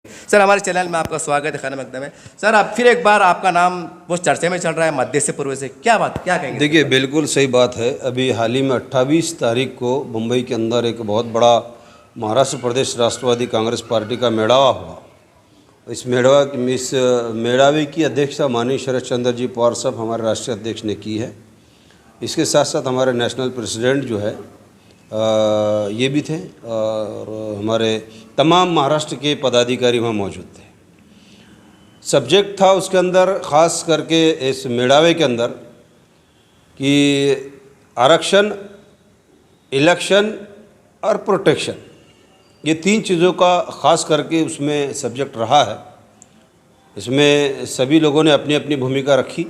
Sir हमारे channel में आपका स्वागत है। खाना मकदम है सर, अब फिर एक बार आपका नाम वो चर्चे में चल रहा है मध्य से पूर्व से, क्या बात क्या कहेंगे? देखिए, बिल्कुल सही बात है। अभी हाल ही में 28 तारीख को मुंबई के अंदर एक बहुत बड़ा महाराष्ट्र प्रदेश राष्ट्रवादी कांग्रेस पार्टी का मेड़ावा हुआ। इस मेड़ावे की अध्यक्षता माननीय शरद चंद्र जी पवार साहब हमारे राष्ट्रीय अध्यक्ष ने की है। इसके साथ साथ हमारे नेशनल प्रेसिडेंट जो है ये भी थे और हमारे तमाम महाराष्ट्र के पदाधिकारी वहाँ मौजूद थे। सब्जेक्ट था उसके अंदर ख़ास करके इस मेड़ावे के अंदर कि आरक्षण, इलेक्शन और प्रोटेक्शन, ये तीन चीज़ों का ख़ास करके उसमें सब्जेक्ट रहा है। इसमें सभी लोगों ने अपनी अपनी भूमिका रखी।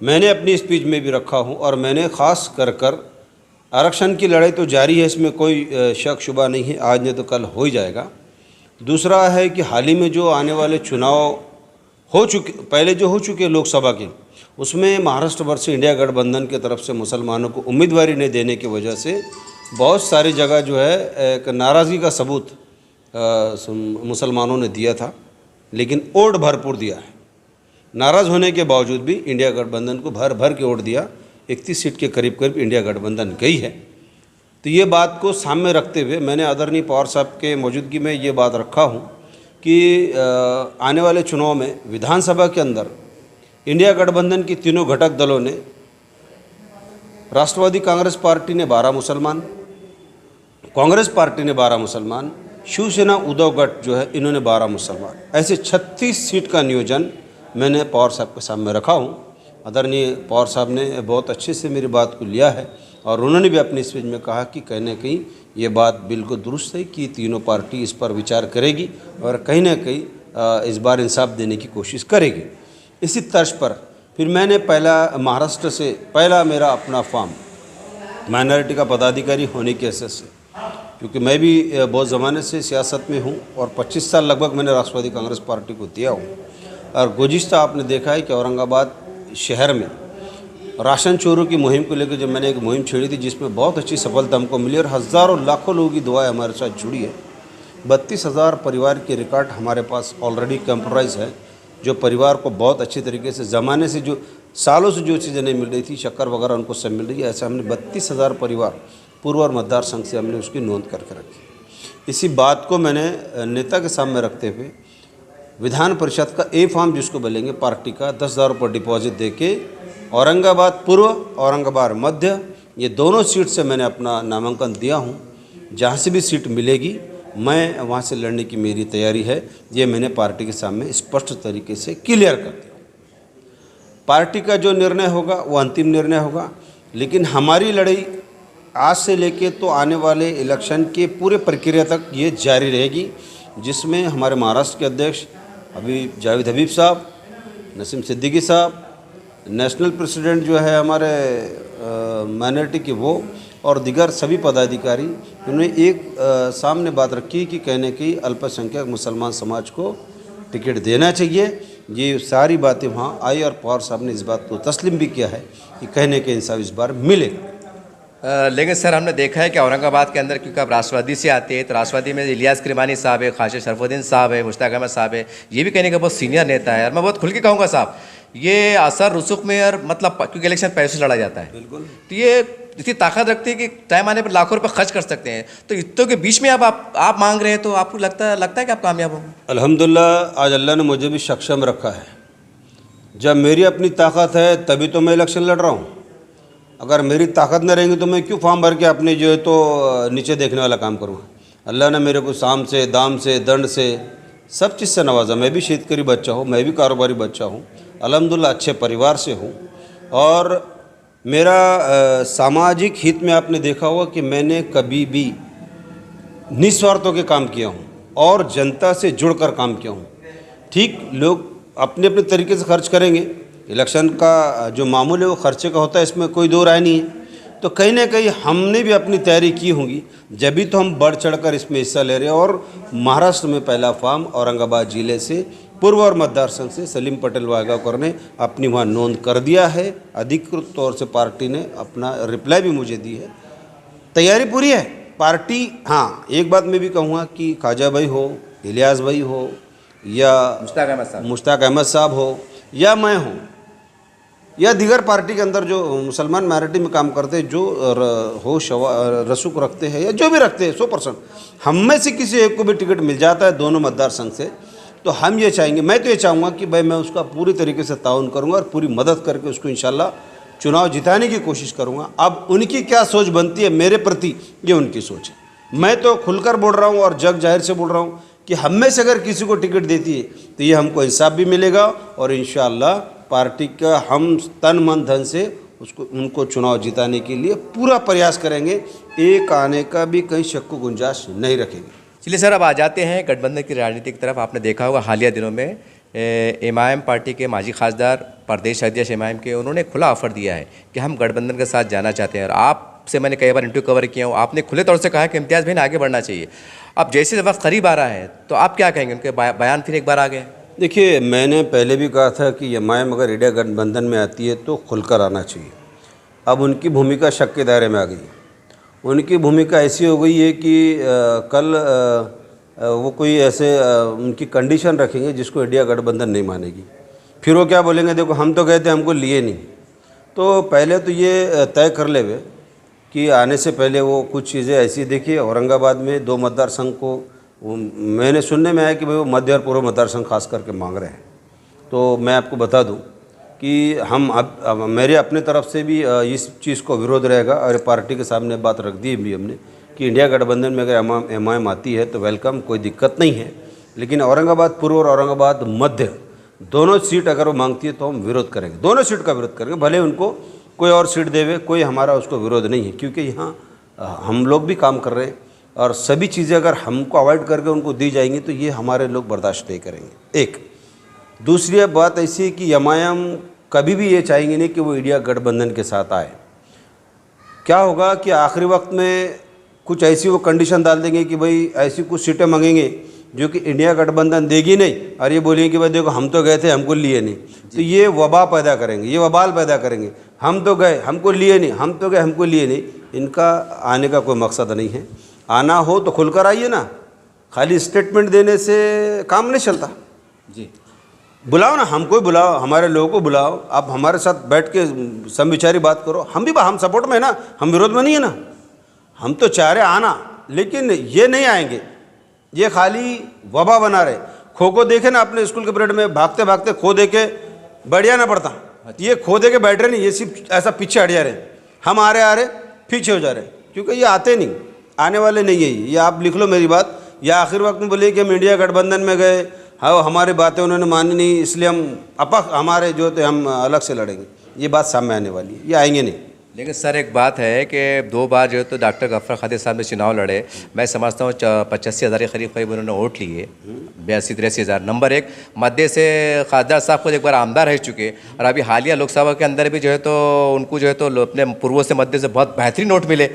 मैंने अपनी स्पीच में भी रखा हूँ और मैंने ख़ास कर आरक्षण की लड़ाई तो जारी है, इसमें कोई शक शुबा नहीं है, आज नहीं तो कल हो ही जाएगा। दूसरा है कि हाल ही में जो आने वाले चुनाव हो चुके, पहले जो हो चुके लोकसभा के, उसमें महाराष्ट्र भर से इंडिया गठबंधन की तरफ से मुसलमानों को उम्मीदवारी नहीं देने की वजह से बहुत सारी जगह जो है एक नाराज़गी का सबूत मुसलमानों ने दिया था, लेकिन वोट भरपूर दिया है। नाराज़ होने के बावजूद भी इंडिया गठबंधन को भर भर के वोट दिया। 31 सीट के करीब करीब इंडिया गठबंधन गई है। तो ये बात को सामने रखते हुए मैंने आदरणीय पवार साहब के मौजूदगी में ये बात रखा हूँ कि आने वाले चुनाव में विधानसभा के अंदर इंडिया गठबंधन की तीनों घटक दलों ने, राष्ट्रवादी कांग्रेस पार्टी ने 12 मुसलमान, कांग्रेस पार्टी ने 12 मुसलमान, शिवसेना उद्धव गठ जो है इन्होंने 12 मुसलमान, ऐसे 36 सीट का नियोजन मैंने पवार साहब के सामने रखा हूँ। आदरणीय पवार साहब ने बहुत अच्छे से मेरी बात को लिया है और उन्होंने भी अपनी स्पीच में कहा कि कहीं ना कहीं ये बात बिल्कुल दुरुस्त है कि तीनों पार्टी इस पर विचार करेगी और कहीं ना कहीं इस बार इंसाफ देने की कोशिश करेगी। इसी तर्ज पर फिर मैंने महाराष्ट्र से पहला मेरा अपना फॉर्म माइनॉरिटी का पदाधिकारी होने की हैसियत से, क्योंकि मैं भी बहुत ज़माने से सियासत में हूँ और 25 साल लगभग मैंने राष्ट्रवादी कांग्रेस पार्टी को दिया हूँ। और गुज़िश्ता आपने देखा है कि औरंगाबाद शहर में राशन चोरों की मुहिम को लेकर जब मैंने एक मुहिम छेड़ी थी, जिसमें बहुत अच्छी सफलता हमको मिली और हज़ारों लाखों लोगों की दुआएं हमारे साथ जुड़ी है। 32,000 परिवार के रिकॉर्ड हमारे पास ऑलरेडी कंप्यूटराइज है, जो परिवार को बहुत अच्छी तरीके से ज़माने से जो सालों से जो चीज़ें नहीं मिल रही थी, शक्कर वगैरह उनको सब मिल रही है। ऐसे हमने 32,000 परिवार पूर्व और मतदार संघ से हमने उसकी नोंद करके रखी। इसी बात को मैंने नेता के सामने रखते हुए विधान परिषद का ए फॉर्म जिसको बोलेंगे पार्टी का 10,000 रुपये डिपॉजिट देके औरंगाबाद पूर्व, औरंगाबाद मध्य, ये दोनों सीट से मैंने अपना नामांकन दिया हूँ। जहाँ से भी सीट मिलेगी मैं वहाँ से लड़ने की मेरी तैयारी है। ये मैंने पार्टी के सामने स्पष्ट तरीके से क्लियर कर दिया। पार्टी का जो निर्णय होगा वो अंतिम निर्णय होगा, लेकिन हमारी लड़ाई आज से लेके तो आने वाले इलेक्शन के पूरे प्रक्रिया तक ये जारी रहेगी, जिसमें हमारे महाराष्ट्र के अध्यक्ष अभी जावेद हबीब साहब, नसीम सिद्दीकी साहब, नेशनल प्रेसिडेंट जो है हमारे माइनॉरिटी के वो और दिगर सभी पदाधिकारी, उन्होंने एक सामने बात रखी कि कहने की अल्पसंख्यक मुसलमान समाज को टिकट देना चाहिए। ये सारी बातें वहाँ आई और पवार साहब ने इस बात को तस्लीम भी किया है कि कहने के इंसाफ इस बार मिलेगा। लेकिन सर हमने देखा है कि औरंगाबाद के अंदर, क्योंकि आप राष्ट्रवादी से आते हैं, तो राष्ट्रवादी में इलियास किरमानी साहब है, ख्वाजा शरफुद्दीन साहब है, मुश्ताक अहमद साहब है, ये भी कहने का बहुत सीनियर नेता है। और मैं बहुत खुल के कहूँगा साहब, ये असर रसूख में और मतलब क्योंकि इलेक्शन पैसे से लड़ा जाता है, बिल्कुल, तो ये इतनी ताकत रखती है कि टाइम आने पर लाखों रुपये खर्च कर सकते हैं। तो इतनों के बीच में आप मांग रहे हैं, तो आपको लगता है कि आप कामयाब होंगे? अल्हम्दुलिल्लाह आज अल्लाह ने मुझे भी सक्षम रखा है। जब मेरी अपनी ताकत है तभी तो मैं इलेक्शन लड़ रहा हूँ। अगर मेरी ताकत न रहेंगी तो मैं क्यों फॉर्म भर के अपने जो है तो नीचे देखने वाला काम करूँगा। अल्लाह ने मेरे को साम से, दाम से, दंड से, सब चीज़ से नवाजा। मैं भी शेतकरी बच्चा हूँ, मैं भी कारोबारी बच्चा हूँ, अल्हम्दुलिल्लाह अच्छे परिवार से हूँ। और मेरा सामाजिक हित में आपने देखा होगा कि मैंने कभी भी निस्वार्थों के काम किया हूँ और जनता से जुड़कर काम किया हूँ। ठीक, लोग अपने अपने तरीके से खर्च करेंगे, इलेक्शन का जो मामूल है वो खर्चे का होता है, इसमें कोई दो राय नहीं है। तो कहीं ना कहीं हमने भी अपनी तैयारी की होंगी, जब भी तो हम बढ़ चढ़कर इसमें हिस्सा ले रहे हैं। और महाराष्ट्र में पहला फॉर्म औरंगाबाद जिले से पूर्व और मतदार संघ से सलीम पटेल वाघावकर ने अपनी वहाँ नोंद कर दिया है। अधिकृत तौर से पार्टी ने अपना रिप्लाई भी मुझे दी है। तैयारी पूरी है। पार्टी, हाँ एक बात मैं भी कहूँगा कि ख्वाजा भाई हो, इलियास भाई हो, या मुश्ताक अहमद साहब हो, या मैं हूँ, या दीगर पार्टी के अंदर जो मुसलमान माइनॉरिटी में काम करते हैं, जो होश रसूख रखते हैं या जो भी रखते हैं 100%, हम में से किसी एक को भी टिकट मिल जाता है दोनों मतदार संघ से, तो हम ये चाहेंगे, मैं तो ये चाहूँगा कि भाई मैं उसका पूरी तरीके से ताउन करूँगा और पूरी मदद करके उसको इंशाल्लाह चुनाव जिताने की कोशिश करूँगा। अब उनकी क्या सोच बनती है मेरे प्रति, ये उनकी सोच है। मैं तो खुलकर बोल रहा हूँ और जग जाहिर से बोल रहा हूँ कि हम में से अगर किसी को टिकट देती है तो ये हमको इंसाफ भी मिलेगा और इंशाल्लाह पार्टी का हम तन मन धन से उनको चुनाव जिताने के लिए पूरा प्रयास करेंगे, एक आने का भी कहीं शक को गुंजाइश नहीं रखेंगे। चलिए सर, अब आ जाते हैं गठबंधन की राजनीति की तरफ। आपने देखा होगा हालिया दिनों में एमआईएम पार्टी के माजी खासदार प्रदेश अध्यक्ष एमआईएम के, उन्होंने खुला ऑफर दिया है कि हम गठबंधन के साथ जाना चाहते हैं। और आपसे मैंने कई बार इंटरव्यू कवर किया हूँ, आपने खुले तौर से कहा कि इम्तियाज़ भाई ने आगे बढ़ना चाहिए। अब जैसे वक्त करीब आ रहा है तो आप क्या कहेंगे? उनके बयान फिर एक बार आ गए। देखिए, मैंने पहले भी कहा था कि एमआईएम अगर इंडिया गठबंधन में आती है तो खुलकर आना चाहिए। अब उनकी भूमिका शक के दायरे में आ गई। उनकी भूमिका ऐसी हो गई है कि कल वो कोई ऐसे उनकी कंडीशन रखेंगे जिसको इंडिया गठबंधन नहीं मानेगी। फिर वो क्या बोलेंगे, देखो हम तो गए थे, हमको लिए नहीं। तो पहले तो ये तय कर ले वे कि आने से पहले वो कुछ चीज़ें ऐसी, देखिए औरंगाबाद में 2 मतदार संघ को मैंने सुनने में आया कि भाई वो मध्य और पूर्व मतदार संघ खास करके मांग रहे हैं। तो मैं आपको बता दूं कि हम अब मेरे अपने तरफ से भी इस चीज़ को विरोध रहेगा और पार्टी के सामने बात रख दी भी हमने कि इंडिया गठबंधन में अगर एमआईएम आती है तो वेलकम, कोई दिक्कत नहीं है। लेकिन औरंगाबाद पूर्व और औरंगाबाद मध्य दोनों सीट अगर वो मांगती है तो हम विरोध करेंगे, दोनों सीट का विरोध करेंगे। भले उनको कोई और सीट देवे, कोई हमारा उसको विरोध नहीं है, क्योंकि यहाँ हम लोग भी काम कर रहे हैं और सभी चीज़ें अगर हमको अवॉइड करके उनको दी जाएंगी तो ये हमारे लोग बर्दाश्त नहीं करेंगे। एक दूसरी बात ऐसी है कि एमआईएम कभी भी ये चाहेंगे नहीं कि वो इंडिया गठबंधन के साथ आए। क्या होगा कि आखिरी वक्त में कुछ ऐसी वो कंडीशन डाल देंगे कि भाई ऐसी कुछ सीटें मांगेंगे जो कि इंडिया गठबंधन देगी नहीं, और ये बोलेंगे कि भाई देखो हम तो गए थे, हमको लिए नहीं। तो ये वबा पैदा करेंगे, ये वबाल पैदा करेंगे, हम तो गए हमको लिए नहीं, हम तो गए हमको लिए नहीं। इनका आने का कोई मकसद नहीं है। आना हो तो खुलकर आइए ना, खाली स्टेटमेंट देने से काम नहीं चलता जी। बुलाओ ना, हमको बुलाओ, हमारे लोगों को बुलाओ, आप हमारे साथ बैठ के समविचारी बात करो। हम सपोर्ट में है ना, हम विरोध में नहीं है ना। हम तो चाह रहे आना, लेकिन ये नहीं आएंगे, ये खाली वबा बना रहे। खो को देखे ना अपने स्कूल के पीरियड में, भागते भागते खो दे के बढ़िया ना पड़ता। ये खो दे के बैठ रहे नहीं, ये सिर्फ ऐसा पीछे हट जा रहे। हम आ रहे पीछे हो जा रहे, क्योंकि ये आते नहीं, आने वाले नहीं है। ये आप लिख लो मेरी बात। या आखिर वक्त में बोले कि हम इंडिया गठबंधन में गए, हाँ हमारी बातें उन्होंने मानी नहीं, इसलिए हम हमारे जो थे हम अलग से लड़ेंगे। ये बात सामने आने वाली है, ये आएंगे नहीं। लेकिन सर एक बात है कि 2 बार जो है तो डॉक्टर गफ्फार खादिर साहब ने चुनाव लड़े। मैं समझता हूँ 85,000 के करीब उन्होंने वोट लिए, 82-83,000। नंबर 1, मध्य से खासदार साहब खुद एक बार आमदार रह चुके, और अभी हालिया लोकसभा के अंदर भी जो है तो उनको जो है तो अपने पूर्वों से मध्य से बहुत बेहतरीन वोट मिले।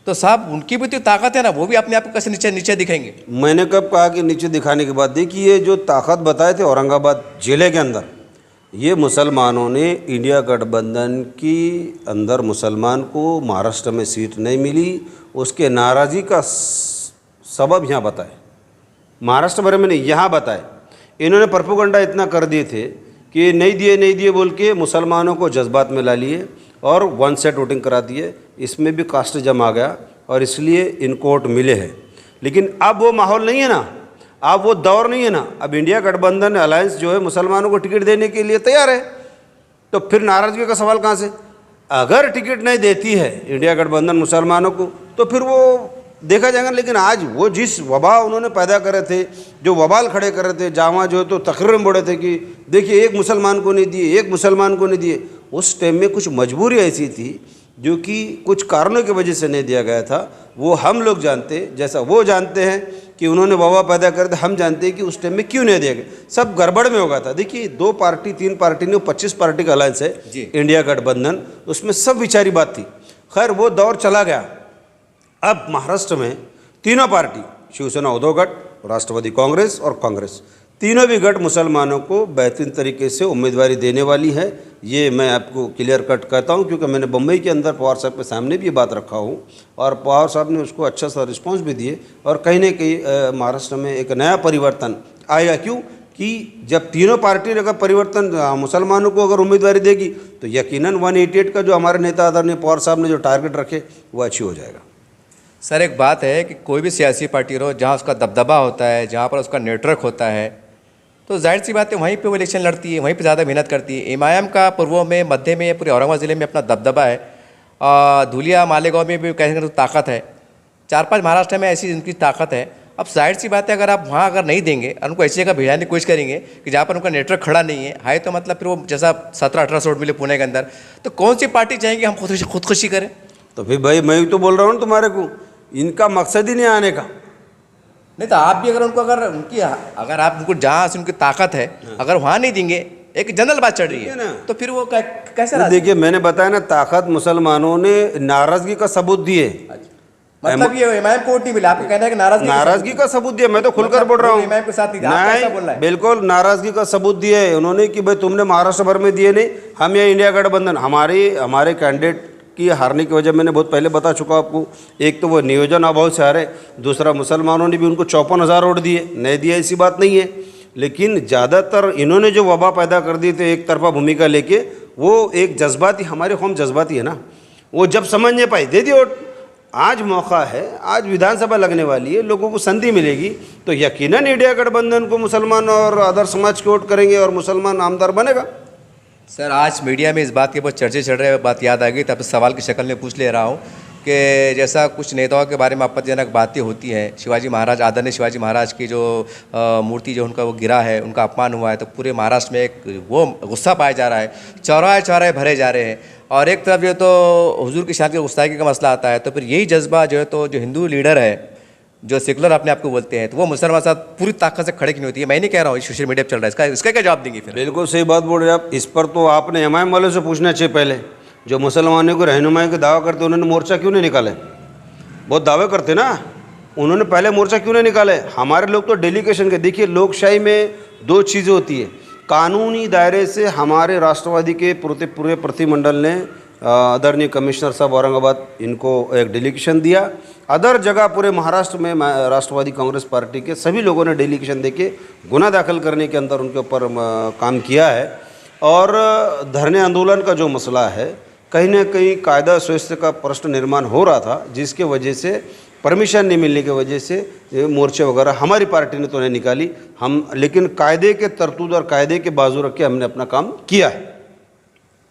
तो साहब उनकी भी तो ताकत है ना, वो भी अपने आप को कैसे नीचे दिखाएंगे? मैंने कब कहा कि नीचे दिखाने के बाद, देखिए ये जो ताकत बताए थे औरंगाबाद जिले के अंदर, ये मुसलमानों ने इंडिया गठबंधन की अंदर मुसलमान को महाराष्ट्र में सीट नहीं मिली, उसके नाराज़गी का सबब यहाँ बताए। महाराष्ट्र भर में नहीं, यहाँ बताए। इन्होंने प्रोपेगेंडा इतना कर दिए थे कि नहीं दिए बोल के मुसलमानों को जज्बात में ला लिए और 1 साइड वोटिंग करा दिए। इसमें भी कास्टिज्म आ गया और इसलिए इनको वोट मिले हैं। लेकिन अब वो माहौल नहीं है ना, अब वो दौर नहीं है ना। अब इंडिया गठबंधन अलायंस जो है मुसलमानों को टिकट देने के लिए तैयार है, तो फिर नाराज़गी का सवाल कहाँ से? अगर टिकट नहीं देती है इंडिया गठबंधन मुसलमानों को तो फिर वो देखा जाएगा। लेकिन आज वो जिस वबा उन्होंने पैदा करे थे, जो वबाल खड़े कर रहे थे, जहाँ जो तो तकरीर में बोले थे कि देखिए एक मुसलमान को नहीं दिए, एक मुसलमान को नहीं दिए, उस टाइम में कुछ मजबूरी ऐसी थी जो कि कुछ कारणों की वजह से नहीं दिया गया था। वो हम लोग जानते, जैसा वो जानते हैं कि उन्होंने वबा पैदा कर दिया, हम जानते हैं कि उस टाइम में क्यों नहीं दिया गया। सब गड़बड़ में होगा था। देखिए 2 पार्टी 3 पार्टी नहीं, 25 पार्टी का अलायंस है इंडिया गठबंधन, उसमें सब विचारी बात थी। खैर वो दौर चला गया। अब महाराष्ट्र में तीनों पार्टी, शिवसेना उद्धव गट, राष्ट्रवादी कांग्रेस और कांग्रेस, तीनों भी गठ मुसलमानों को बेहतरीन तरीके से उम्मीदवारी देने वाली है। ये मैं आपको क्लियर कट कहता हूँ, क्योंकि मैंने बम्बई के अंदर पवार साहब के सामने भी ये बात रखा हूँ और पवार साहब ने उसको अच्छा सा रिस्पांस भी दिए। और कहीं ना कहीं महाराष्ट्र में एक नया परिवर्तन आएगा। क्यों कि जब तीनों पार्टी अगर परिवर्तन मुसलमानों को अगर उम्मीदवारी देगी तो यकीनन 188 का जो हमारे नेता आदरणीय पवार साहब ने जो टारगेट रखे वो अचीव हो जाएगा। सर एक बात है कि कोई भी सियासी पार्टी हो, जहाँ उसका दबदबा होता है, जहाँ पर उसका नेटवर्क होता है, तो जाहिर सी बात है वहीं पे वो इलेक्शन लड़ती है, वहीं पे ज़्यादा मेहनत करती है। एमआईएम का पूर्वों में, मध्य में, पूरे औरंगाबाद ज़िले में अपना दबदबा है। धुलिया मालेगांव में भी कहीं तो ताकत है। 4-5 महाराष्ट्र में ऐसी उनकी ताकत है। अब जाहिर सी बात है अगर आप वहाँ अगर नहीं देंगे और उनको ऐसी जगह भेजने की कोशिश करेंगे कि जहाँ पर उनका नेटवर्क खड़ा नहीं है, तो मतलब फिर वो जैसा 17-18 वोट मिले पुणे के अंदर, तो कौन सी पार्टी चाहेंगे हम खुदकुशी करें? तो फिर भाई मैं भी तो बोल रहा हूँ तुम्हारे को, इनका मकसद ही नहीं आने का। नहीं तो आप भी अगर उनको अगर आप उनको जहाँ से उनकी ताकत है अगर वहाँ नहीं देंगे, एक जनरल बात चल रही है ना, तो फिर वो कैसे? देखिए मैंने बताया ना, ताकत मुसलमानों ने नाराजगी का सबूत दिए। मतलब ये एमआईएम को वोट नहीं मिला, आपको कहना है कि नाराजगी का सबूत दिया। मैं तो खुलकर बोल रहा हूँ, एमआईएम के साथ नहीं, बिल्कुल नाराजगी का सबूत दिया है उन्होंने कि भाई तुमने महाराष्ट्र भर में दिए नहीं, हम ये इंडिया गठबंधन हमारे कैंडिडेट की हारने की वजह मैंने बहुत पहले बता चुका आपको। एक तो वो नियोजन अभाव से हारे, दूसरा मुसलमानों ने भी उनको 54,000 वोट दिए, नहीं दिया ऐसी बात नहीं है, लेकिन ज़्यादातर इन्होंने जो वबा पैदा कर दी थे एक तरफा भूमिका लेके, वो एक जज्बाती, हमारे कौम जज्बाती है ना, वो जब समझ नहीं पाई दे दी वोट। आज मौका है, आज विधानसभा लगने वाली है, लोगों को संधि मिलेगी तो यकीनन इंडिया गठबंधन को मुसलमान और अदर समाज के वोट करेंगे और मुसलमान आमदार बनेगा। सर आज मीडिया में इस बात के बहुत चर्चे चल रहे हैं, बात याद आ गई, तब सवाल की शक्ल में पूछ ले रहा हूँ कि जैसा कुछ नेताओं के बारे में आपत्तिजनक बातें होती हैं, शिवाजी महाराज, आदरणीय शिवाजी महाराज की जो मूर्ति जो उनका वो गिरा है, उनका अपमान हुआ है, तो पूरे महाराष्ट्र में एक वो गुस्सा पाया जा रहा है, चौराहे भरे जा रहे हैं, और एक तरफ जो तो हुजूर की शान की गुस्ताखी का मसला आता है, तो फिर यही जज्बा जो है तो जो हिंदू लीडर है, जो सेकुलर अपने आप को बोलते हैं, तो वो मुसलमान साथ पूरी ताकत से खड़े क्यों नहीं होती है? मैं नहीं कह रहा हूँ, सोशल मीडिया पर चल रहा है, इसका क्या जवाब देंगे फिर? बिल्कुल सही बात बोल रहे हैं आप। इस पर तो आपने एमआईएम वालों से पूछना चाहिए पहले, जो मुसलमानों को रहनुमाई का दावा करते उन्होंने मोर्चा क्यों नहीं निकाले? बहुत दावे करते ना, उन्होंने पहले मोर्चा क्यों नहीं निकाले? हमारे लोग तो डेलीगेशन के, देखिए लोकशाही में 2 चीज़ें होती है, कानूनी दायरे से हमारे राष्ट्रवादी के पूरे प्रतिमंडल ने आदरणीय कमिश्नर साहब औरंगाबाद इनको एक डेलीगेशन दिया, अदर जगह पूरे महाराष्ट्र में राष्ट्रवादी कांग्रेस पार्टी के सभी लोगों ने डेलीगेशन देके गुना दाखिल करने के अंदर उनके ऊपर काम किया है। और धरने आंदोलन का जो मसला है, कहीं ना कहीं कायदा सुव्यवस्था का प्रश्न निर्माण हो रहा था, जिसके वजह से परमिशन नहीं मिलने की वजह से मोर्चे वगैरह हमारी पार्टी ने तो नहीं निकाली हम, लेकिन कायदे के तरतूद और कायदे के बाजू रख के हमने अपना काम किया है।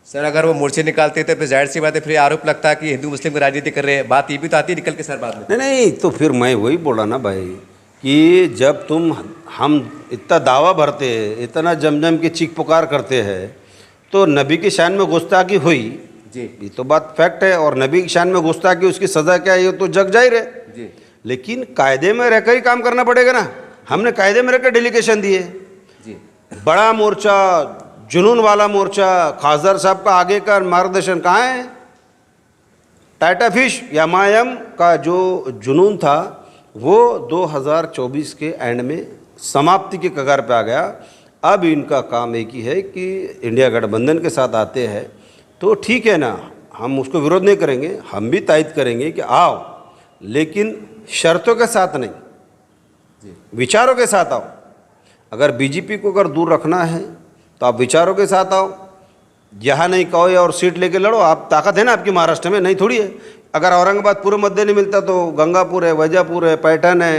सर अगर वो मोर्चे निकालते तो फिर जाहिर सी बात है फिर आरोप लगता है कि हिंदू मुस्लिम की राजनीति कर रहे हैं, बात ये भी तो आती है निकल के सर बाद में। नहीं, तो फिर मैं वही बोला ना भाई कि जब हम इतना दावा भरते हैं, इतना जमजम की चीख पुकार करते हैं, तो नबी की शान में गुस्ताखी हुई जी, ये तो बात फैक्ट है, और नबी की शान में गुस्ताखी उसकी सज़ा क्या है ये तो जग जाहिर है जी, लेकिन कायदे में रहकर ही काम करना पड़ेगा ना। हमने कायदे में रहकर डेलीगेशन दिए जी, बड़ा मोर्चा, जुनून वाला मोर्चा, खासदार साहब का आगे का मार्गदर्शन कहाँ है? टाटा फिश एमआईएम का जो जुनून था वो 2024 के एंड में समाप्ति के कगार पे आ गया। अब इनका काम एक ही है कि इंडिया गठबंधन के साथ आते हैं तो ठीक है ना, हम उसको विरोध नहीं करेंगे, हम भी तायद करेंगे कि आओ, लेकिन शर्तों के साथ नहीं, विचारों के साथ आओ। अगर बीजेपी को अगर दूर रखना है तो आप विचारों के साथ आओ, यहाँ नहीं कहो और सीट लेके लड़ो। आप ताकत है ना आपकी महाराष्ट्र में, नहीं थोड़ी है। अगर औरंगाबाद पूर्व मध्य नहीं मिलता तो गंगापुर है, वैजापुर है, पैठन है,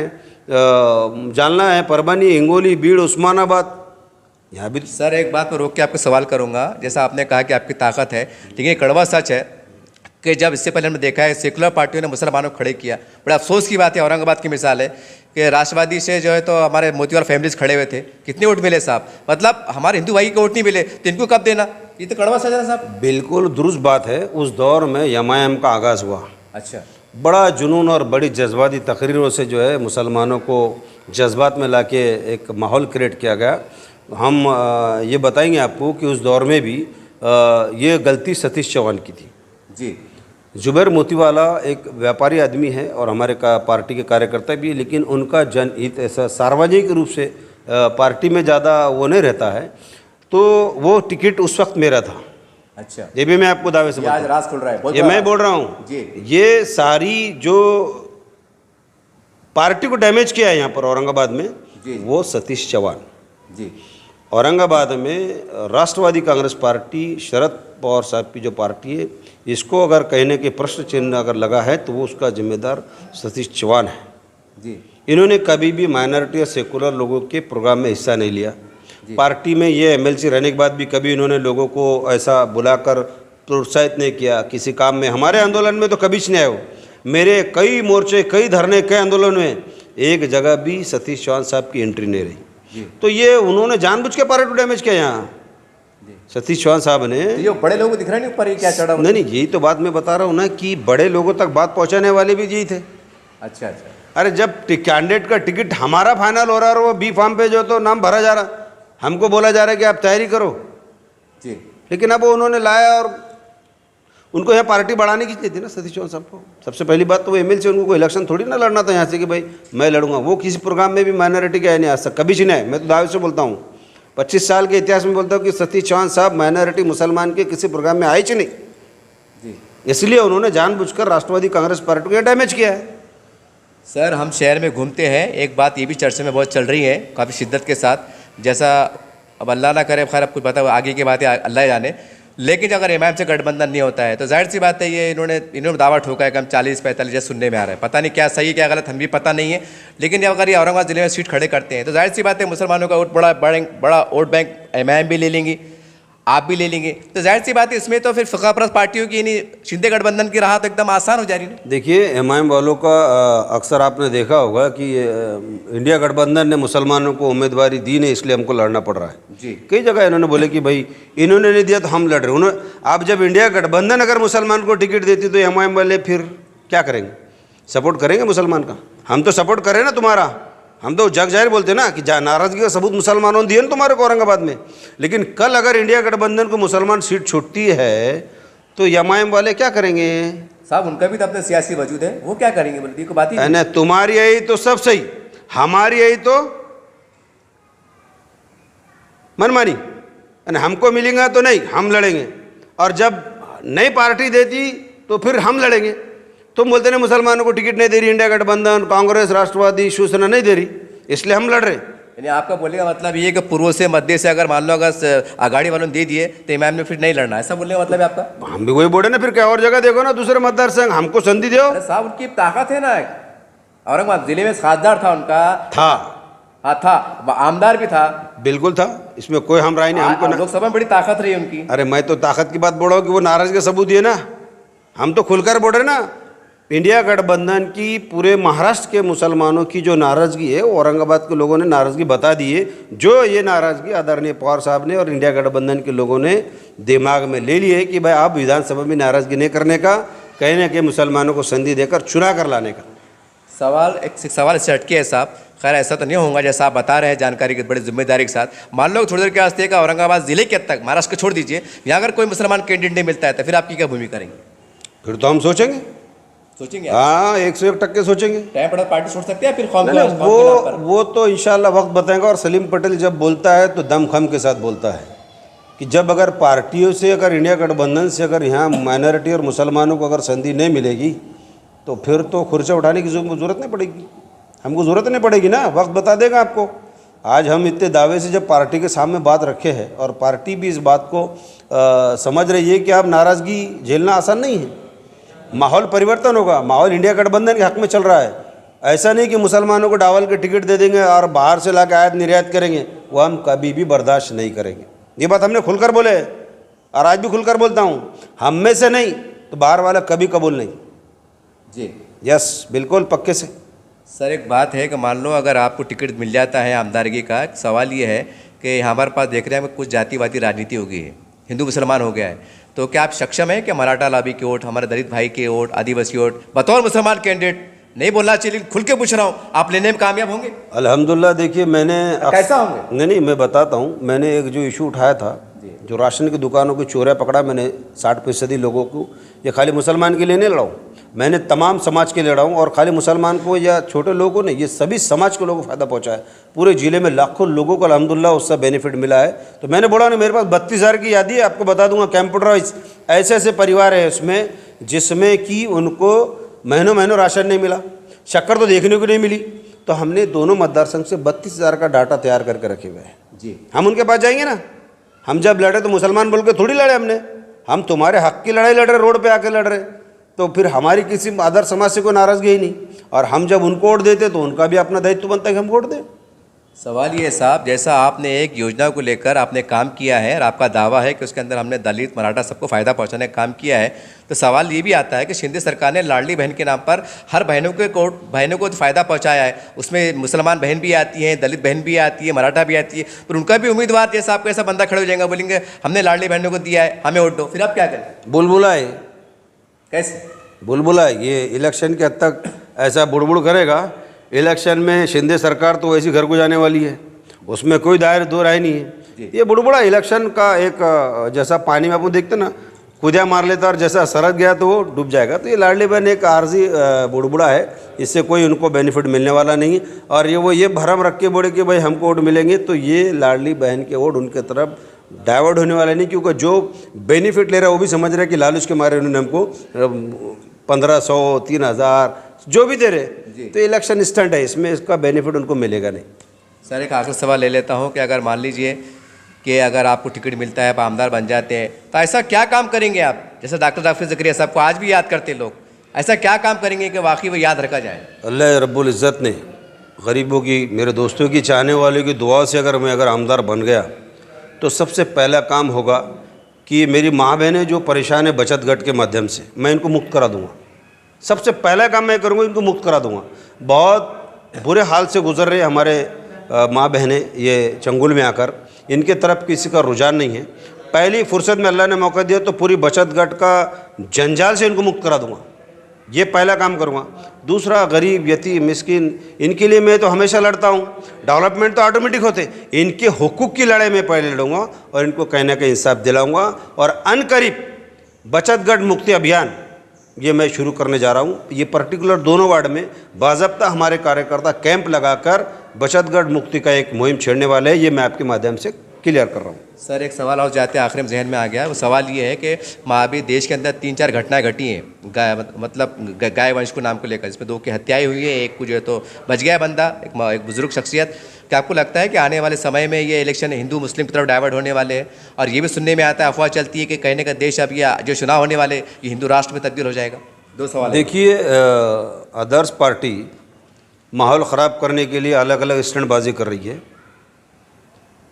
जालना है, परभनी, हिंगोली, बीड़, उस्मानाबाद, यहाँ भी। सर एक बात मैं रोक के आपको सवाल करूंगा, जैसा आपने कहा कि आपकी ताकत है, लेकिन ये कड़वा सच है कि जब इससे पहले हमने देखा है सेकुलर पार्टियों ने मुसलमानों को खड़े किया। बड़ा अफसोस की बात है, औरंगाबाद की मिसाल है कि राष्ट्रवादी से जो है तो हमारे मोतीवाल फैमिलीज खड़े हुए थे, कितने वोट मिले साहब? मतलब हमारे हिंदू भाई को वोट नहीं मिले तो इनको कब देना? ये तो कड़वा सच है साहब। बिल्कुल दुरुस्त बात है। उस दौर में एमआईएम का आगाज़ हुआ, अच्छा, बड़ा जुनून और बड़ी जज्बाती तकरीरों से जो है मुसलमानों को जज्बात में लाके एक माहौल क्रिएट किया गया। हम ये बताएंगे आपको कि उस दौर में भी ये गलती सतीश चौहान की थी जी। जुबैर मोतीवाला एक व्यापारी आदमी है और हमारे पार्टी के कार्यकर्ता भी है, लेकिन उनका जनहित ऐसा सार्वजनिक रूप से पार्टी में ज़्यादा वो नहीं रहता है, तो वो टिकट उस वक्त मेरा था। अच्छा, ये भी मैं आपको दावे से ये आज बोलता राज खुल रहा है, हूँ, ये मैं बोल रहा हूँ। जी। ये सारी जो पार्टी को डैमेज किया है यहाँ पर औरंगाबाद में, जी। वो सतीश चौहान। जी औरंगाबाद में राष्ट्रवादी कांग्रेस पार्टी, शरद पवार साहब की जो पार्टी है, इसको अगर कहने के प्रश्न चिन्ह अगर लगा है तो वो उसका जिम्मेदार सतीश चौहान है। जी इन्होंने कभी भी माइनॉरिटी और सेकुलर लोगों के प्रोग्राम में हिस्सा नहीं लिया। पार्टी में ये एमएलसी रहने के बाद भी कभी इन्होंने लोगों को ऐसा बुलाकर प्रोत्साहित नहीं किया किसी काम में। हमारे आंदोलन में तो कभी नहीं आए हो। मेरे कई मोर्चे, कई धरने, कई आंदोलन में एक जगह भी सतीश चौहान साहब की एंट्री नहीं रही। तो ये उन्होंने जानबूझ के पार्टी को डैमेज किया यहाँ। सतीश चौहान साहब ने, तो ये बड़े लोगों को दिख रहा नहीं ऊपर, ये क्या चढ़ा हुआ? नहीं यही तो बात मैं बता रहा हूँ ना कि बड़े लोगों तक बात पहुँचाने वाले भी यही थे। अच्छा अच्छा, अरे जब कैंडिडेट का टिकट हमारा फाइनल हो रहा है और वो बी फॉर्म पे जो तो नाम भरा जा रहा, हमको बोला जा रहा है कि आप तैयारी करो जी। लेकिन अब वो उन्होंने लाया और उनको यहाँ पार्टी बढ़ाने की चाहिए थी ना सतीश चौहान साहब को। सबसे पहली बात तो वो एमएलसी, उनको कोई इलेक्शन थोड़ी ना लड़ना था यहाँ से कि भाई मैं लड़ूंगा। वो किसी प्रोग्राम में भी माइनॉरिटी का नहीं आ सकता, कभी नहीं है। मैं तो दावे से बोलता हूँ, 25 साल के इतिहास में बोलता हूँ कि सतीश चौहान साहब माइनॉरिटी मुसलमान के किसी प्रोग्राम में आए ही नहीं जी। इसलिए उन्होंने जानबूझकर राष्ट्रवादी कांग्रेस पार्टी को डैमेज किया है। सर, हम शहर में घूमते हैं, एक बात ये भी चर्चा में बहुत चल रही है काफ़ी शिद्दत के साथ, जैसा अब अल्लाह ना करे, खैर अब कुछ पता आगे की बात है अल्लाह ही जाने, लेकिन अगर इमाम से गठबंधन नहीं होता है तो जाहिर सी बात है ये इन्होंने दावा ठोका है कि हम 40-45 जैसे सुनने में आ रहा है। पता नहीं क्या सही क्या गलत, हम भी पता नहीं है, लेकिन अगर ये औरंगाबाद जिले में सीट खड़े करते हैं तो जाहिर सी बात है मुसलमानों का वोट बड़ा वोट बैंक इमाम भी ले लेंगी, आप भी ले लेंगे, तो जाहिर सी बात है इसमें तो फिर फ़िक़ापरस्त पार्टियों की यानी शिंदे गठबंधन की राह तो एकदम आसान हो जा रही है। देखिए, एमआईएम वालों का अक्सर आपने देखा होगा कि इंडिया गठबंधन ने मुसलमानों को उम्मीदवारी दी नहीं, इसलिए हमको लड़ना पड़ रहा है जी। कई जगह इन्होंने बोले कि भाई इन्होंने नहीं दिया तो हम लड़ रहे। उन्होंने, आप जब इंडिया गठबंधन अगर मुसलमान को टिकट देती तो एमआईएम वाले फिर क्या करेंगे? सपोर्ट करेंगे मुसलमान का? हम तो सपोर्ट करें ना तुम्हारा, हम तो जग जाहिर बोलते ना कि नाराजगी का सबूत मुसलमानों ने दिए ना तुम्हारे को औरंगाबाद में। लेकिन कल अगर इंडिया गठबंधन को मुसलमान सीट छूटती है तो एमआईएम वाले क्या करेंगे? साहब, उनका भी तो अपना सियासी वजूद है, वो क्या करेंगे? बोलती को बात ही नहीं, तुम्हारी आई तो सब सही, हमारी आई तो मनमानी, हमको मिलेगा तो नहीं, हम लड़ेंगे, और जब नई पार्टी देती तो फिर हम लड़ेंगे। तुम बोलते ना मुसलमानों को टिकट नहीं दे रही इंडिया गठबंधन, कांग्रेस, राष्ट्रवादी, शिवसेना नहीं दे रही, इसलिए हम लड़ रहे। यानी आपका बोलने का मतलब ये कि पूर्व से मध्य से अगर मान लो अगर आगाड़ी वालों ने दे दिए तो इमाम ने फिर नहीं लड़ना, ऐसा बोलने का मतलब है आपका? हम भी वही बोले ना, फिर क्या और जगह देखो ना, दूसरे मतदार संघ, हमको संधि दो। अरे साहब, उनकी ताकत है ना, औरंगाबाद जिले में खासदार था उनका, था, हाँ था, आमदार भी था, बिल्कुल था, इसमें कोई हम राय नहीं। हमको लोकसभा में बड़ी ताकत रही उनकी। अरे मैं तो ताकत की बात बोल रहा हूँ कि वो नाराजगी का सबूत दिए ना, हम तो खुलकर बोल रहे ना। इंडिया गठबंधन की पूरे महाराष्ट्र के मुसलमानों की जो नाराज़गी है, औरंगाबाद के लोगों ने नाराज़गी बता दी है। जो ये नाराज़गी आदरणीय पवार साहब ने और इंडिया गठबंधन के लोगों ने दिमाग में ले ली है कि भाई आप विधानसभा में नाराज़गी नहीं करने का, कहने के मुसलमानों को संधि देकर चुना कर लाने का। एक सवाल इससे हटके है साहब, खैर ऐसा तो नहीं होगा जैसा आप बता रहे हैं जानकारी की बड़ी जिम्मेदारी के साथ। मान लो थोड़ी देर के वास्ते का औरंगाबाद जिले के तक, महाराष्ट्र को छोड़ दीजिए, यहाँ अगर कोई मुसलमान कैंडिडेट नहीं मिलता है तो फिर आपकी क्या भूमिका करेंगे? फिर तो हम सोचेंगे, हाँ 101% सोचेंगे। टाइम पड़ा पार्टी छोड़ सकते हैं फिर वो तो इंशाल्लाह वक्त बताएगा। और सलीम पटेल जब बोलता है तो दमखम के साथ बोलता है कि जब अगर पार्टियों से, अगर इंडिया गठबंधन से अगर यहाँ माइनॉरिटी और मुसलमानों को अगर संधि नहीं मिलेगी तो फिर तो खुर्चा उठाने की जरूरत नहीं पड़ेगी, हमको ज़रूरत नहीं पड़ेगी ना, वक्त बता देगा आपको। आज हम इतने दावे से जब पार्टी के सामने बात रखे हैं और पार्टी भी इस बात को समझ रही है कि अब नाराज़गी झेलना आसान नहीं है, माहौल परिवर्तन होगा, माहौल इंडिया गठबंधन के हक में चल रहा है। ऐसा नहीं कि मुसलमानों को डावल के टिकट दे देंगे और बाहर से लाकर आयात निर्यात करेंगे, वो हम कभी भी बर्दाश्त नहीं करेंगे। ये बात हमने खुलकर बोले और आज भी खुलकर बोलता हूँ, हम में से नहीं तो बाहर वाला कभी कबूल नहीं जी। यस, बिल्कुल पक्के से। सर, एक बात है कि मान लो अगर आपको टिकट मिल जाता है आमदारगी का, सवाल ये है कि हमारे पास देख रहे हैं कुछ जातिवादी राजनीति हो गई है, हिंदू मुसलमान हो गया है, तो क्या आप सक्षम है कि मराठा लॉबी के वोट, हमारे दलित भाई के वोट, आदिवासी वोट बतौर मुसलमान कैंडिडेट, नहीं बोलना चाहिए खुल के पूछ रहा हूँ, आप लेने में कामयाब होंगे? अल्हम्दुलिल्लाह। देखिए, मैंने कैसा होंगे? नहीं, मैं बताता हूँ। मैंने एक जो इशू उठाया था, जो राशन की दुकानों को चोरियाँ पकड़ा, मैंने 60% लोगों को, ये खाली मुसलमान के लिए नहीं लड़ाऊँ, मैंने तमाम समाज के लिए लड़ा हूँ, और खाली मुसलमान को या छोटे लोगों को नहीं, ये सभी समाज के लोगों को फ़ायदा पहुँचा है। पूरे ज़िले में लाखों लोगों को अल्हम्दुलिल्लाह उससे बेनिफिट मिला है। तो मैंने बोला नहीं, मेरे पास 32,000 की यादी है, आपको बता दूंगा। कंप्यूटर वाइज ऐसे ऐसे परिवार है उसमें जिसमें कि उनको महीनों महीनों राशन नहीं मिला, शक्कर तो देखने को नहीं मिली। तो हमने दोनों मतदार संघ से 32,000 का डाटा तैयार करके रखे हुए हैं जी। हम उनके पास जाएंगे ना। हम जब लड़े तो मुसलमान बोल के थोड़ी लड़े हमने, हम तुम्हारे हक की लड़ाई लड़ रहे, रोड पे आके लड़ रहे। तो फिर हमारी किसी अदर समाज से कोई नाराज़गी ही नहीं। और हम जब उनको वोट देते तो उनका भी अपना दायित्व बनता है कि हम वोट दें। सवाल ये है साहब, जैसा आपने एक योजना को लेकर आपने काम किया है और आपका दावा है कि उसके अंदर हमने दलित मराठा सबको फ़ायदा पहुंचाने का काम किया है, तो सवाल ये भी आता है कि शिंदे सरकार ने लाडली बहन के नाम पर हर बहनों को फ़ायदा पहुंचाया है। उसमें मुसलमान बहन भी आती हैं, दलित बहन भी आती है, मराठा भी आती है, पर उनका भी उम्मीदवार जैसा आपको ऐसा बंदा खड़े हो जाएगा, बोलेंगे हमने लाडली बहनों को दिया है, हमें वोट दो, फिर आप क्या करें? बुलबुला है, कैसे बुलबुला है। ये इलेक्शन के हद तक ऐसा बुड़बुड़ करेगा। इलेक्शन में शिंदे सरकार तो वैसी घर को जाने वाली है, उसमें कोई दायर दो राय नहीं है। ये बुड़बुड़ा इलेक्शन का एक जैसा पानी में अपन देखते ना, कूदिया मार लेता और जैसा सरक गया तो वो डूब जाएगा। तो ये लाडली बहन एक आर्जी बुड़बुड़ा है, इससे कोई उनको बेनिफिट मिलने वाला नहीं। और ये भरम रख के बोले कि भाई हमको वोट मिलेंगे, तो ये लाडली बहन के वोट उनके तरफ डाइवर्ट होने वाला नहीं, क्योंकि जो बेनिफिट ले रहा है वो भी समझ रहे हैं कि लालच के मारे उन्होंने हमको 1500 3000 जो भी दे रहे, तो इलेक्शन स्टंट है, इसमें इसका बेनिफिट उनको मिलेगा नहीं। सर एक आखिरी सवाल ले लेता हूँ कि अगर मान लीजिए कि अगर आपको टिकट मिलता है, आप आमदार बन जाते हैं, तो ऐसा क्या काम करेंगे आप, जैसे डॉक्टर जाफर ज़करिया साहब को आज भी याद करते लोग, ऐसा क्या काम करेंगे कि वाकई वो याद रखा जाए? अल्लाह रब्बुल इज़्ज़त ने गरीबों की, मेरे दोस्तों की, चाहने वालों की दुआ से अगर मैं आमदार बन गया, तो सबसे पहला काम होगा कि मेरी माँ बहनें जो परेशान है बचत गट के माध्यम से, मैं इनको मुक्त करा दूँगा। सबसे पहला काम मैं करूँगा, इनको मुक्त करा दूँगा। बहुत बुरे हाल से गुजर रहे हमारे माँ बहनें ये चंगुल में आकर, इनके तरफ किसी का रुझान नहीं है। पहली फुर्सत में अल्लाह ने मौका दिया तो पूरी बचत गट का जंजाल से इनको मुक्त करा दूँगा, ये पहला काम करूँगा। दूसरा, गरीब यतीम मिस्किन, इनके लिए मैं तो हमेशा लड़ता हूँ। डेवलपमेंट तो ऑटोमेटिक होते, इनके हुकूक की लड़ाई मैं पहले लड़ूंगा और इनको कहीं ना कहीं इंसाफ दिलाऊंगा। और अनकरीब बचत गट मुक्ति अभियान ये मैं शुरू करने जा रहा हूँ। ये पर्टिकुलर दोनों वार्ड में बाज़ाब्ता हमारे कार्यकर्ता कैंप लगाकर बचत गट मुक्ति का एक मुहिम छेड़ने वाले हैं, ये मैं आपके माध्यम से क्लियर कर रहा हूँ। सर एक सवाल और जाते आखिर में जहन में आ गया, वो सवाल ये है कि अभी देश के अंदर 3-4 घटनाएं घटी हैं गाय वंश को नाम को लेकर, जिसमें 2 की हत्याएं हुई है, एक को जो है तो बच गया बंदा, एक बुजुर्ग शख्सियत। क्या आपको लगता है कि आने वाले समय में ये इलेक्शन हिंदू मुस्लिम की तरफ डाइवर्ट होने वाले हैं? और ये भी सुनने में आता है, अफवाह चलती है कि कहने का देश अब ये जो चुनाव होने वाले ये हिंदू राष्ट्र में तब्दील हो जाएगा। 2 सवाल। देखिए, अदर्स पार्टी माहौल ख़राब करने के लिए अलग अलग स्टंटबाजी कर रही है।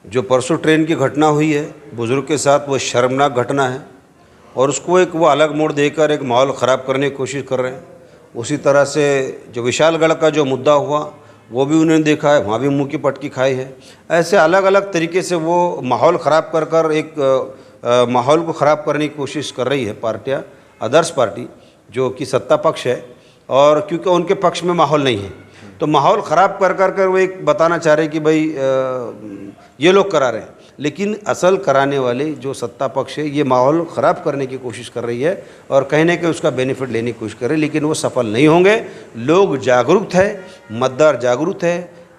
जो परसों ट्रेन की घटना हुई है बुज़ुर्ग के साथ, वो शर्मनाक घटना है और उसको एक वो अलग मोड़ देकर एक माहौल ख़राब करने की कोशिश कर रहे हैं। उसी तरह से जो विशालगढ़ का जो मुद्दा हुआ वो भी उन्होंने देखा है, वहाँ भी मुँह की पटकी खाई है। ऐसे अलग अलग तरीके से वो माहौल ख़राब कर एक माहौल को ख़राब करने की कोशिश कर रही है पार्टियाँ। अदर्स पार्टी जो कि सत्ता पक्ष है, और क्योंकि उनके पक्ष में माहौल नहीं है, तो माहौल ख़राब कर वो एक बताना चाह रहे कि भाई ये लोग करा रहे हैं, लेकिन असल कराने वाले जो सत्ता पक्ष है ये माहौल ख़राब करने की कोशिश कर रही है और कहने के उसका बेनिफिट लेने की कोशिश कर रही है, लेकिन वो सफल नहीं होंगे। लोग जागरूक है, मतदार जागरूक है,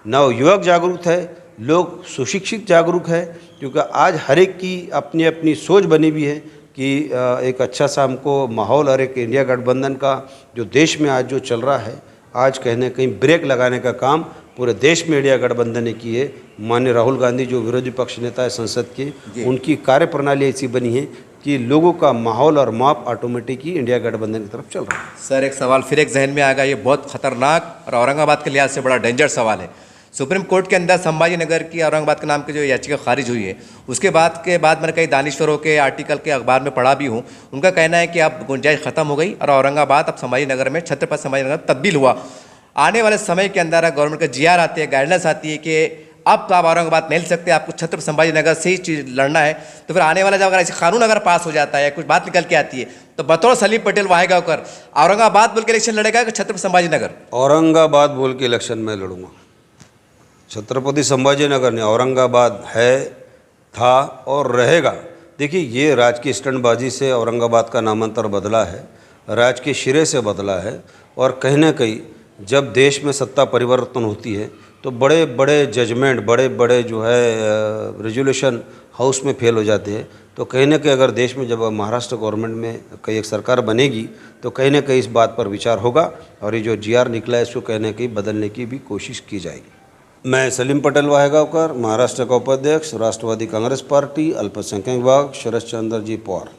नवयुवक जागरूक है, लोग सुशिक्षित जागरूक है, क्योंकि आज हर एक की अपनी अपनी सोच बनी हुई है कि एक अच्छा सा हमको माहौल, और एक इंडिया गठबंधन का जो देश में आज जो चल रहा है, आज कहीं कहीं ब्रेक लगाने का काम पूरे देश में इंडिया गठबंधन ने की है। माननीय राहुल गांधी जो विरोधी पक्ष नेता है संसद के, उनकी कार्यप्रणाली ऐसी बनी है कि लोगों का माहौल और माप ऑटोमेटिक ही इंडिया गठबंधन की तरफ चल रहा है। सर एक सवाल फिर एक जहन में आ गया, ये बहुत खतरनाक और औरंगाबाद के लिहाज से बड़ा डेंजर सवाल है। सुप्रीम कोर्ट के अंदर संभाजी नगर की औरंगाबाद के नाम की जो याचिका खारिज हुई है, उसके बाद मैंने कई दानिश्वरों के आर्टिकल के अखबार में पढ़ा भी हूँ, उनका कहना है कि अब गुंजाइश ख़त्म हो गई और औरंगाबाद अब संभाजी नगर में छत्रपति संभाजी नगर तब्दील हुआ। आने वाले समय के अंदर गवर्नमेंट का GR आती है, गाइडलाइंस आती है कि अब तो आप औरंगाबाद नहीं ले सकते, आपको छत्रपति संभाजी नगर से ही चीज़ लड़ना है। तो फिर आने वाला जब अगर ऐसे कानून अगर पास हो जाता है, कुछ बात निकल के आती है, तो बतौर सलीम पटेल वाहेगांवकर औरंगाबाद बोल के इलेक्शन लड़ेगा कि छत्रपति संभाजी नगर? औरंगाबाद बोल के इलेक्शन में लड़ूंगा। छत्रपति संभाजी नगर ने औरंगाबाद है, था और रहेगा। देखिए, ये राजकीय स्टंटबाजी से औरंगाबाद का नामांतर बदला है राज्य के सिरे से बदला है। और कहीं ना कहीं जब देश में सत्ता परिवर्तन होती है तो बड़े बड़े जजमेंट, बड़े बड़े जो है रेजोल्यूशन हाउस में फेल हो जाते हैं। तो कहीं ना कहीं अगर देश में जब महाराष्ट्र गवर्नमेंट में कहीं एक सरकार बनेगी तो कहीं ना कहीं इस बात पर विचार होगा और ये जो GR निकला है इसको कहीं ना कहीं बदलने की भी कोशिश की जाएगी। मैं सलीम पटेल वाहेगांवकर, महाराष्ट्र का उपाध्यक्ष, राष्ट्रवादी कांग्रेस पार्टी, अल्पसंख्यक विभाग, शरद चंद्र जी पवार।